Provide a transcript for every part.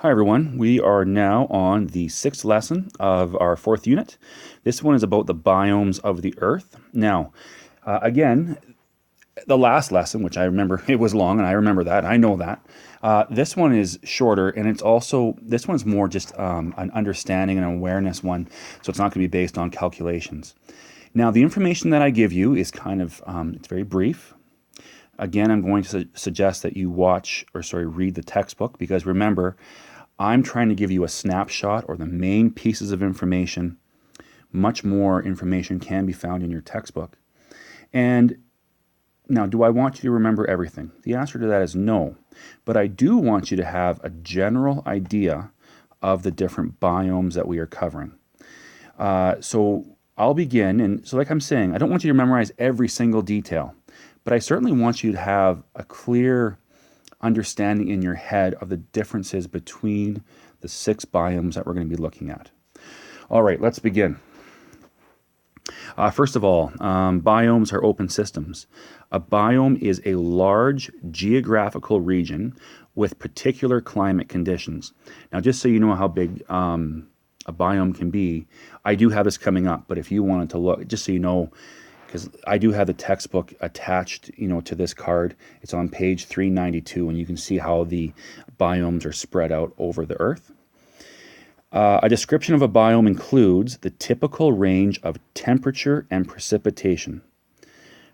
Hi everyone, we are now on the 6th lesson of our 4th unit. This one is about the biomes of the Earth. Now, again, the last lesson, which I remember, it was long and I remember that, I know that. This one is shorter and it's also, this one's more just an understanding and awareness one, so it's not going to be based on calculations. Now, the information that I give you is kind of, it's very brief. Again, I'm going to suggest that you read the textbook, because remember, I'm trying to give you a snapshot or the main pieces of information. Much more information can be found in your textbook. And now, do I want you to remember everything? The answer to that is no. But I do want you to have a general idea of the different biomes that we are covering. So I'll begin, and so like I'm saying, I don't want you to memorize every single detail, but I certainly want you to have a clear understanding in your head of the differences between the 6 biomes that we're going to be looking at. All right, let's begin. First of all, biomes are open systems. A biome is a large geographical region with particular climate conditions. Now, just so you know how big a biome can be, I do have this coming up, but if you wanted to look, just so you know, because I do have the textbook attached, to this card. It's on page 392, and you can see how the biomes are spread out over the Earth. A description of a biome includes the typical range of temperature and precipitation,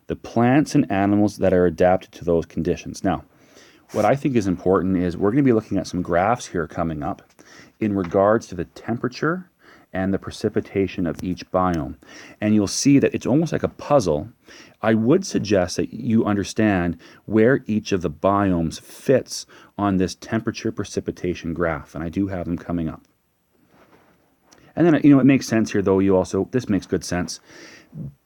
the plants and animals that are adapted to those conditions. Now, what I think is important is we're going to be looking at some graphs here coming up in regards to the temperature and the precipitation of each biome. And you'll see that it's almost like a puzzle. I would suggest that you understand where each of the biomes fits on this temperature precipitation graph, and I do have them coming up. And then, it makes sense here, though, this makes good sense.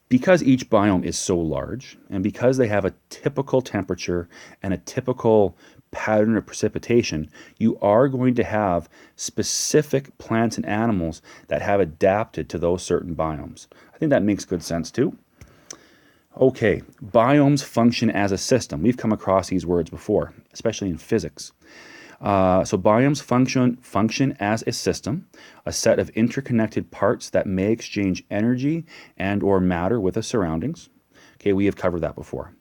Because each biome is so large, and because they have a typical temperature and a typical pattern of precipitation, you are going to have specific plants and animals that have adapted to those certain biomes. I think that makes good sense too. Okay, biomes function as a system. We've come across these words before, especially in physics. So biomes function as a system, a set of interconnected parts that may exchange energy and or matter with the surroundings. Okay, we have covered that before.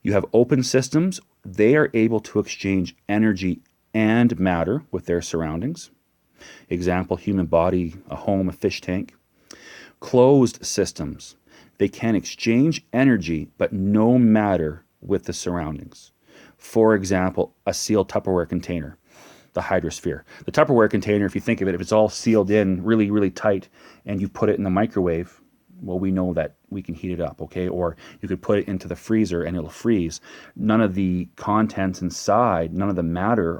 You have open systems. They are able to exchange energy and matter with their surroundings. Example, human body, a home, a fish tank. Closed systems. They can exchange energy but no matter with the surroundings. For example, a sealed Tupperware container, the hydrosphere. The Tupperware container, if you think of it, if it's all sealed in really, really tight and you put it in the microwave, well, we know that we can heat it up, okay? Or you could put it into the freezer and it'll freeze. None of the contents inside, none of the matter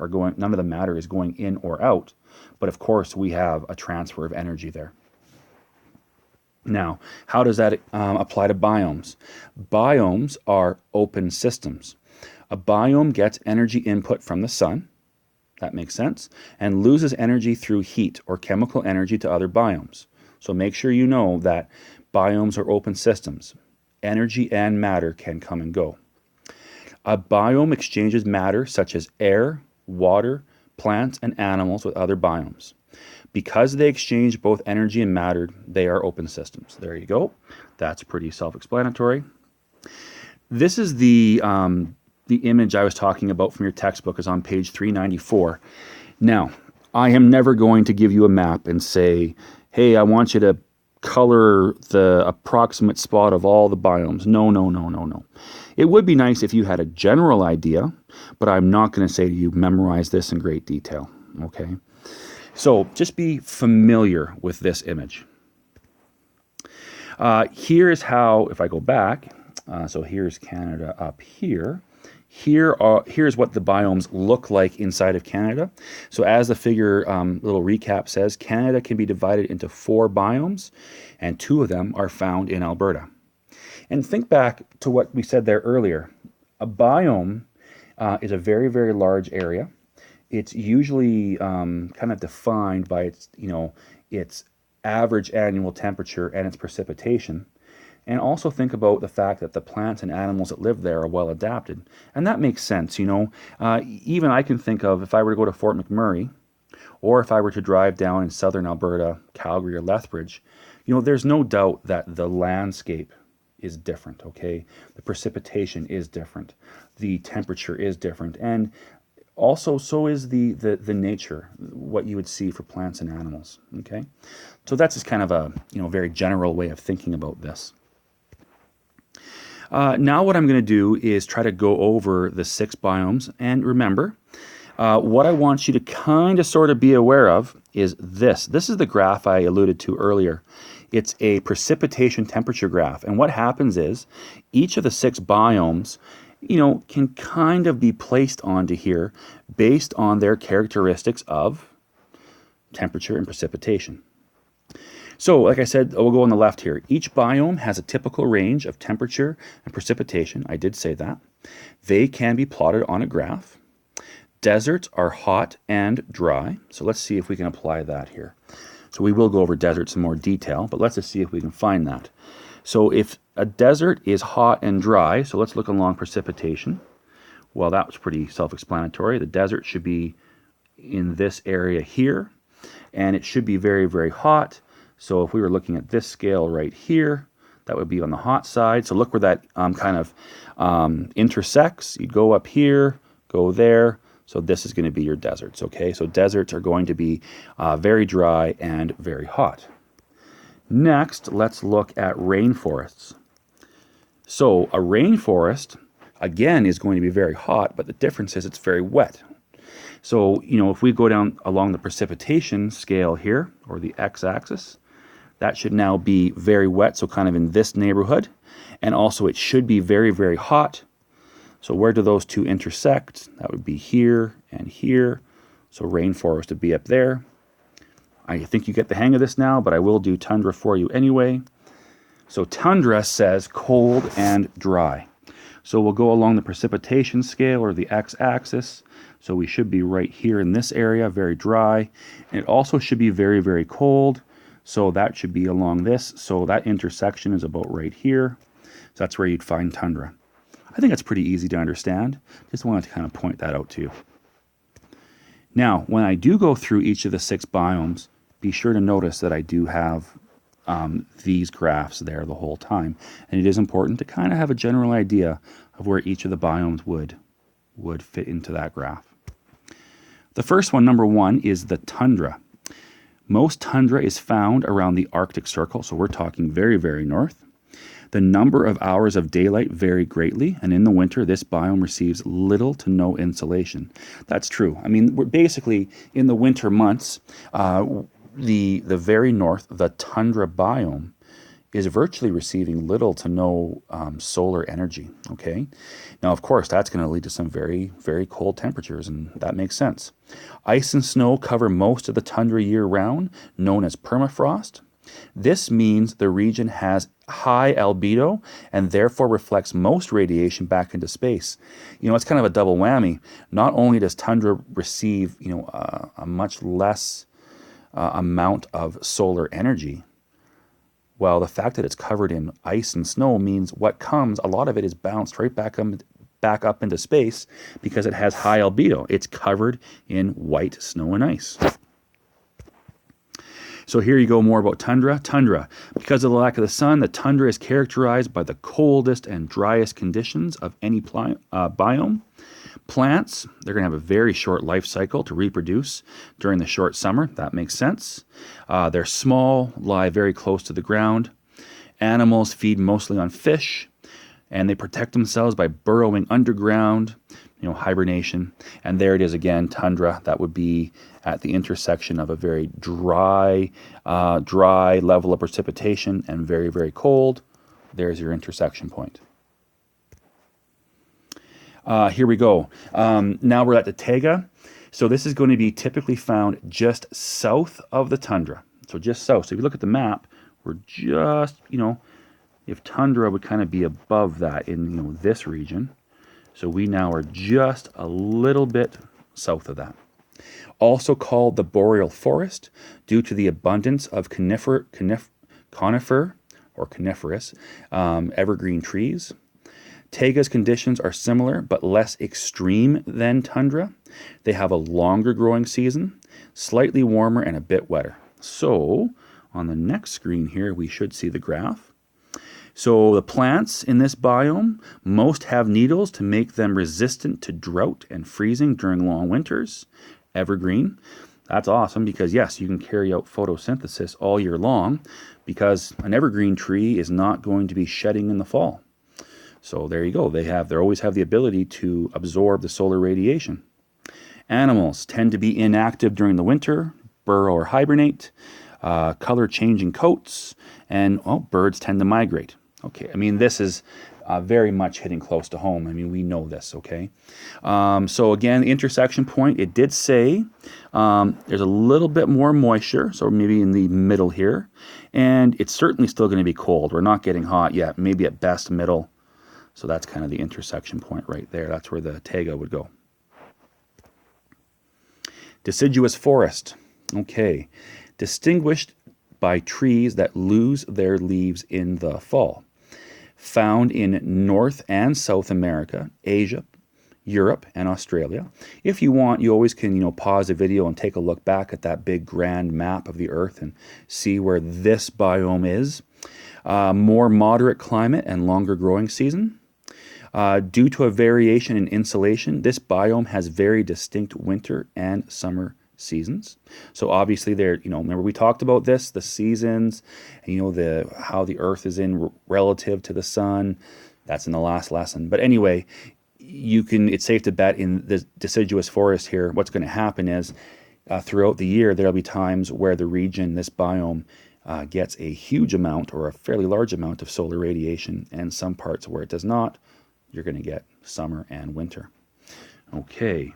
is going in or out. But of course, we have a transfer of energy there. Now, how does that apply to biomes? Biomes are open systems. A biome gets energy input from the sun, that makes sense, and loses energy through heat or chemical energy to other biomes. So make sure you know that biomes are open systems. Energy and matter can come and go. A biome exchanges matter such as air, water, plants, and animals with other biomes. Because they exchange both energy and matter, they are open systems. There you go. That's pretty self-explanatory. This is the image I was talking about from your textbook, is on page 394. Now, I am never going to give you a map and say, hey, I want you to color the approximate spot of all the biomes. No. It would be nice if you had a general idea, but I'm not going to say to you, memorize this in great detail, okay? So just be familiar with this image. Here's how, if I go back, so here's Canada up here. Here's what the biomes look like inside of Canada. So as the figure little recap says, Canada can be divided into 4 biomes, and 2 of them are found in Alberta. And think back to what we said there earlier. A biome is a very, very large area. It's usually kind of defined by its average annual temperature and its precipitation. And also think about the fact that the plants and animals that live there are well adapted. And that makes sense, Even I can think of, if I were to go to Fort McMurray, or if I were to drive down in southern Alberta, Calgary or Lethbridge, there's no doubt that the landscape is different, okay? The precipitation is different. The temperature is different. And also, so is the nature, what you would see for plants and animals, okay? So that's just kind of a, very general way of thinking about this. Now what I'm going to do is try to go over the 6 biomes. And remember, what I want you to kind of sort of be aware of is this. This is the graph I alluded to earlier. It's a precipitation temperature graph. And what happens is each of the 6 biomes, can kind of be placed onto here based on their characteristics of temperature and precipitation. So, like I said, we'll go on the left here. Each biome has a typical range of temperature and precipitation. I did say that. They can be plotted on a graph. Deserts are hot and dry. So let's see if we can apply that here. So we will go over deserts in more detail, but let's just see if we can find that. So if a desert is hot and dry, so let's look along precipitation. Well, that was pretty self-explanatory. The desert should be in this area here, and it should be very, very hot. So if we were looking at this scale right here, that would be on the hot side. So look where that kind of intersects. You'd go up here, go there. So this is going to be your deserts, okay? So deserts are going to be very dry and very hot. Next, let's look at rainforests. So a rainforest, again, is going to be very hot, but the difference is it's very wet. So, if we go down along the precipitation scale here, or the x-axis, that should now be very wet, so kind of in this neighborhood. And also it should be very, very hot. So where do those two intersect? That would be here and here. So rainforest would be up there. I think you get the hang of this now, but I will do tundra for you anyway. So tundra says cold and dry. So we'll go along the precipitation scale, or the x-axis. So we should be right here in this area, very dry. And it also should be very, very cold. So that should be along this. So that intersection is about right here. So that's where you'd find tundra. I think that's pretty easy to understand. Just wanted to kind of point that out to you. Now, when I do go through each of the 6 biomes, be sure to notice that I do have these graphs there the whole time. And it is important to kind of have a general idea of where each of the biomes would fit into that graph. The first one, number 1, is the tundra. Most tundra is found around the Arctic Circle, so we're talking very, very north. The number of hours of daylight vary greatly, and in the winter, this biome receives little to no insolation. That's true. I mean, we're basically, in the winter months, the very north, the tundra biome, is virtually receiving little to no solar energy, okay? Now, of course, that's going to lead to some very, very cold temperatures, and that makes sense. Ice and snow cover most of the tundra year-round, known as permafrost. This means the region has high albedo and therefore reflects most radiation back into space. It's kind of a double whammy. Not only does tundra receive, a much less amount of solar energy, well, the fact that it's covered in ice and snow means what comes, a lot of it is bounced right back up into space because it has high albedo. It's covered in white snow and ice. So here you go, more about tundra. Tundra. Because of the lack of the sun, the tundra is characterized by the coldest and driest conditions of any biome. Plants, they're going to have a very short life cycle to reproduce during the short summer. That makes sense. They're small, lie very close to the ground. Animals feed mostly on fish, and they protect themselves by burrowing underground, hibernation. And there it is again, tundra. That would be at the intersection of a very dry level of precipitation and very, very cold. There's your intersection point. Here we go. Now we're at the taiga. So this is going to be typically found just south of the tundra. So just south. So if you look at the map, we're just, if tundra would kind of be above that in, this region. So we now are just a little bit south of that. Also called the boreal forest due to the abundance of coniferous evergreen trees. Taiga's conditions are similar but less extreme than tundra. They have a longer growing season, slightly warmer and a bit wetter. So on the next screen here, we should see the graph. So the plants in this biome, most have needles to make them resistant to drought and freezing during long winters. Evergreen. That's awesome because yes, you can carry out photosynthesis all year long because an evergreen tree is not going to be shedding in the fall. So there you go. They always have the ability to absorb the solar radiation. Animals tend to be inactive during the winter, burrow or hibernate, color changing coats, and birds tend to migrate. Okay, I mean, this is very much hitting close to home. I mean, we know this, okay? So again, the intersection point, it did say there's a little bit more moisture, so maybe in the middle here, and it's certainly still going to be cold. We're not getting hot yet, maybe at best middle. So that's kind of the intersection point right there. That's where the taiga would go. Deciduous forest. Okay, distinguished by trees that lose their leaves in the fall. Found in North and South America, Asia, Europe, and Australia. If you want, you always can, pause the video and take a look back at that big grand map of the Earth and see where this biome is. More moderate climate and longer growing season. Due to a variation in insolation, this biome has very distinct winter and summer seasons. So obviously there, remember we talked about this, the seasons, and how the Earth is in relative to the sun. That's in the last lesson. But anyway, it's safe to bet in the deciduous forest here, what's going to happen is throughout the year, there'll be times where the region, this biome, gets a huge amount or a fairly large amount of solar radiation, and some parts where it does not, you're going to get summer and winter. Okay.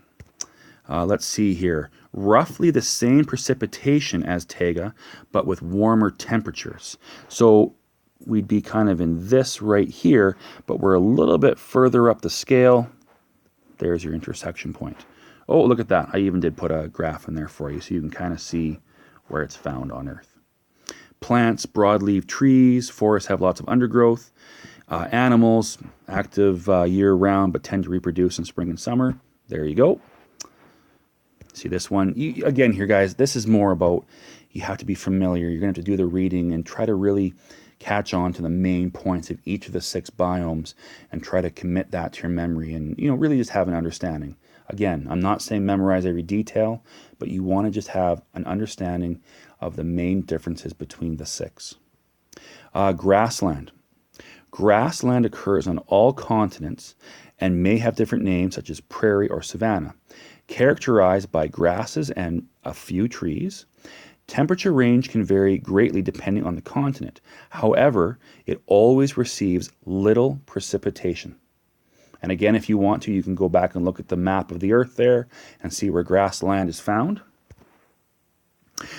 Let's see here. Roughly the same precipitation as taiga, but with warmer temperatures. So we'd be kind of in this right here, but we're a little bit further up the scale. There's your intersection point. Oh, look at that. I even did put a graph in there for you so you can kind of see where it's found on Earth. Plants, broadleaf trees, forests have lots of undergrowth. Animals, active year-round, but tend to reproduce in spring and summer. There you go. See this one? Again here, guys, this is more about you have to be familiar. You're going to have to do the reading and try to really catch on to the main points of each of the 6 biomes and try to commit that to your memory and, really just have an understanding. Again, I'm not saying memorize every detail, but you want to just have an understanding of the main differences between the 6. Grassland. Grassland occurs on all continents and may have different names such as prairie or savanna. Characterized by grasses and a few trees. Temperature range can vary greatly depending on the continent. However, it always receives little precipitation. And again, if you want to, you can go back and look at the map of the Earth there and see where grassland is found.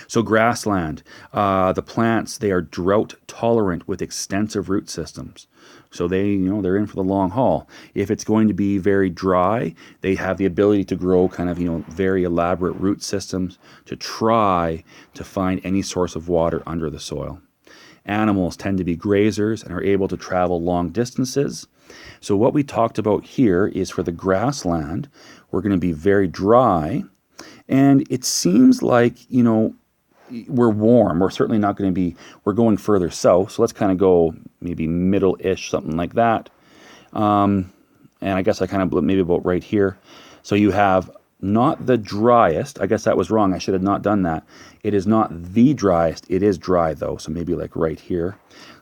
So grassland, the plants, they are drought tolerant with extensive root systems. So they're in for the long haul. If it's going to be very dry, they have the ability to grow kind of, very elaborate root systems to try to find any source of water under the soil. Animals tend to be grazers and are able to travel long distances. So what we talked about here is for the grassland, we're going to be very dry. And it seems like, we're warm. We're certainly not going to be, we're going further south. So let's kind of go maybe middle-ish, something like that. And I guess I kind of maybe about right here. So you have not the driest. I guess that was wrong. I should have not done that. It is not the driest. It is dry though. So maybe like right here.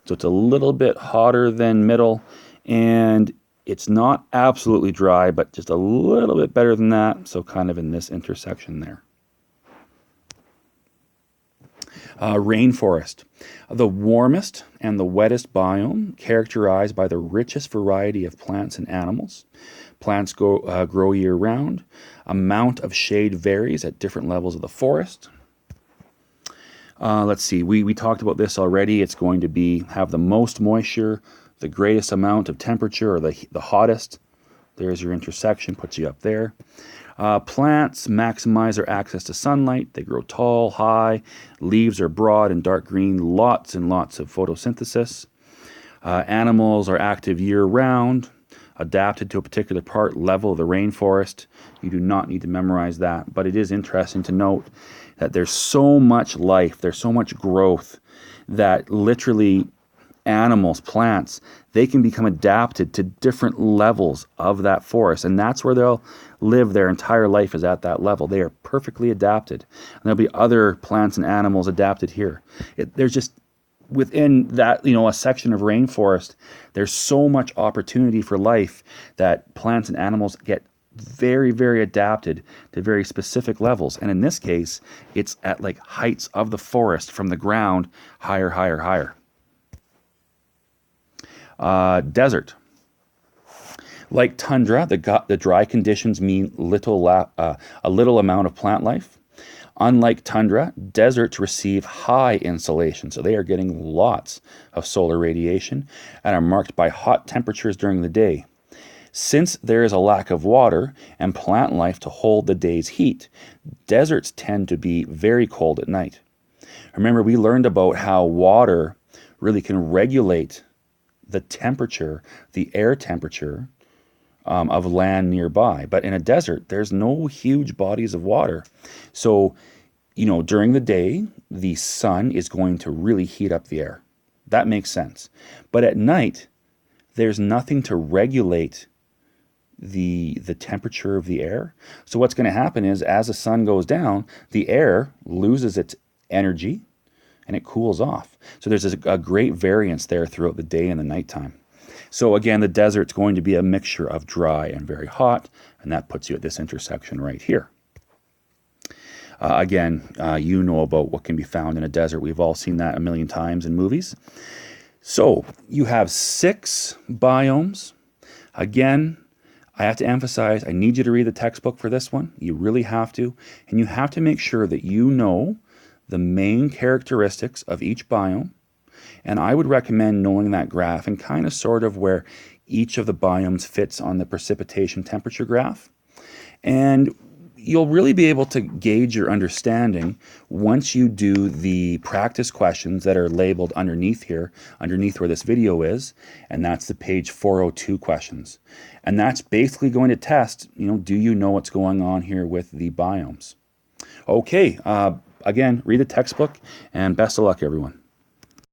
So it's a little bit hotter than middle. And it's not absolutely dry, but just a little bit better than that. So kind of in this intersection there. Rainforest, the warmest and the wettest biome, characterized by the richest variety of plants and animals. Plants grow year-round. Amount of shade varies at different levels of the forest. Let's see, we talked about this already. It's going to have the most moisture, the greatest amount of temperature, or the hottest. There's your intersection, puts you up there. Plants maximize their access to sunlight. They grow tall, high. Leaves are broad and dark green. Lots and lots of photosynthesis. Animals are active year-round. adapted to a particular level of the rainforest. You do not need to memorize that, but it is interesting to note that there's so much life, there's so much growth that literally animals, plants, they can become adapted to different levels of that forest. And that's where they'll live their entire life, is at that level. They are perfectly adapted. And there'll be other plants and animals adapted here. There's just, within that, a section of rainforest, there's so much opportunity for life that plants and animals get very, very adapted to very specific levels. And in this case, it's at like heights of the forest from the ground, higher, higher, higher. Desert. Like tundra, the dry conditions mean a little amount of plant life. Unlike tundra, deserts receive high insolation, so they are getting lots of solar radiation and are marked by hot temperatures during the day. Since there is a lack of water and plant life to hold the day's heat, deserts tend to be very cold at night. Remember, we learned about how water really can regulate the temperature, the air temperature of land nearby. But in a desert, there's no huge bodies of water. So, during the day, the sun is going to really heat up the air. That makes sense. But at night, there's nothing to regulate the temperature of the air. So what's going to happen is, as the sun goes down, the air loses its energy and it cools off. So there's a great variance there throughout the day and the nighttime. So again, the desert's going to be a mixture of dry and very hot, and that puts you at this intersection right here. You know about what can be found in a desert. We've all seen that a million times in movies. So you have 6 biomes. Again, I have to emphasize, I need you to read the textbook for this one. You really have to. And you have to make sure that you know the main characteristics of each biome. And I would recommend knowing that graph and kind of sort of where each of the biomes fits on the precipitation temperature graph. And you'll really be able to gauge your understanding once you do the practice questions that are labeled underneath here, underneath where this video is, and that's the page 402 questions. And that's basically going to test, do you know what's going on here with the biomes? Okay, again, read the textbook, and best of luck, everyone.